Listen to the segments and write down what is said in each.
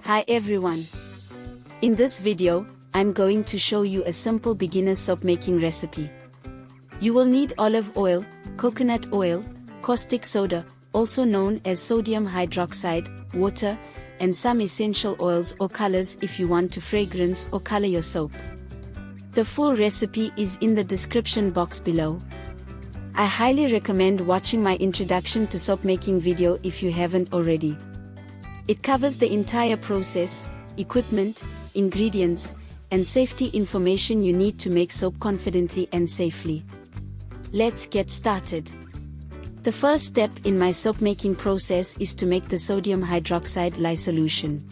Hi everyone. In this video, I'm going to show you a simple beginner soap making recipe. You will need olive oil, coconut oil, caustic soda, also known as sodium hydroxide, water, and some essential oils or colors if you want to fragrance or color your soap. The full recipe is in the description box below. I highly recommend watching my introduction to soap making video if you haven't already. It covers the entire process, equipment, ingredients, and safety information you need to make soap confidently and safely. Let's get started. The first step in my soap making process is to make the sodium hydroxide lye solution.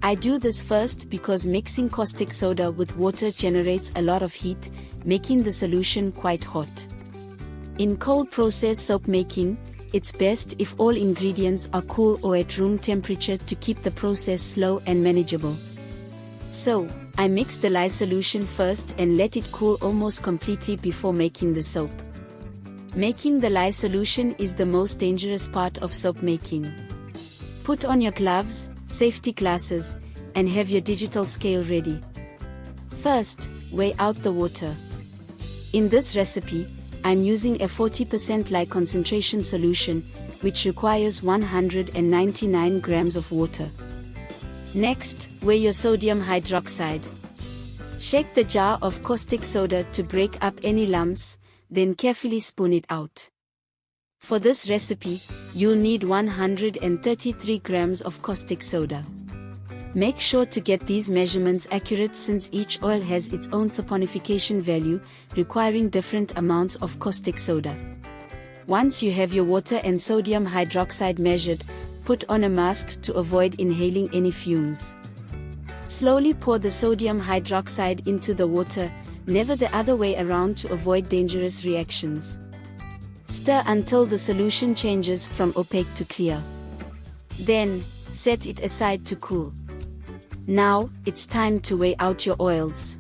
I do this first because mixing caustic soda with water generates a lot of heat, making the solution quite hot. In cold process soap making, it's best if all ingredients are cool or at room temperature to keep the process slow and manageable. So, I mix the lye solution first and let it cool almost completely before making the soap. Making the lye solution is the most dangerous part of soap making. Put on your gloves, safety glasses, and have your digital scale ready. First, weigh out the water. In this recipe, I'm using a 40% lye concentration solution, which requires 199 grams of water. Next, weigh your sodium hydroxide. Shake the jar of caustic soda to break up any lumps, then carefully spoon it out. For this recipe, you'll need 133 grams of caustic soda. Make sure to get these measurements accurate since each oil has its own saponification value, requiring different amounts of caustic soda. Once you have your water and sodium hydroxide measured, put on a mask to avoid inhaling any fumes. Slowly pour the sodium hydroxide into the water, never the other way around to avoid dangerous reactions. Stir until the solution changes from opaque to clear. Then, set it aside to cool. Now, it's time to weigh out your oils.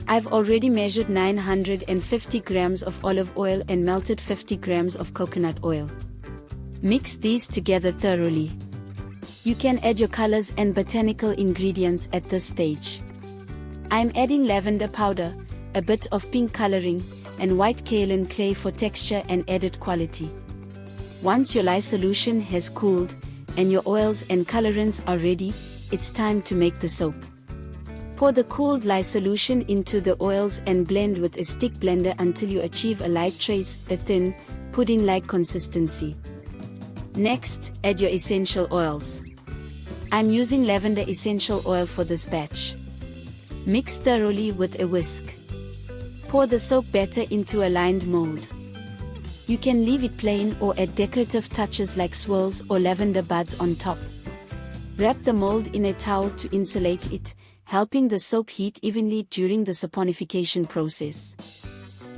I've already measured 950 grams of olive oil and melted 50 grams of coconut oil. Mix these together thoroughly. You can add your colors and botanical ingredients at this stage. I'm adding lavender powder, a bit of pink coloring, and white kaolin clay for texture and added quality. Once your lye solution has cooled, and your oils and colorants are ready, it's time to make the soap. Pour the cooled lye solution into the oils and blend with a stick blender until you achieve a light trace, a thin, pudding-like consistency. Next, add your essential oils. I'm using lavender essential oil for this batch. Mix thoroughly with a whisk. Pour the soap batter into a lined mold. You can leave it plain or add decorative touches like swirls or lavender buds on top. Wrap the mold in a towel to insulate it, helping the soap heat evenly during the saponification process.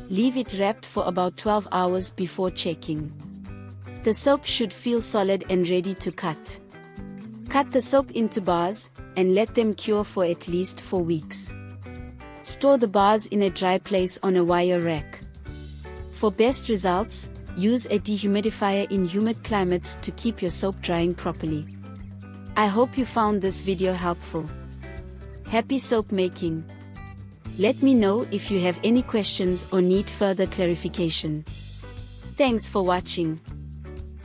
Leave it wrapped for about 12 hours before checking. The soap should feel solid and ready to cut. Cut the soap into bars, and let them cure for at least 4 weeks. Store the bars in a dry place on a wire rack. For best results, use a dehumidifier in humid climates to keep your soap drying properly. I hope you found this video helpful. Happy soap making! Let me know if you have any questions or need further clarification. Thanks for watching.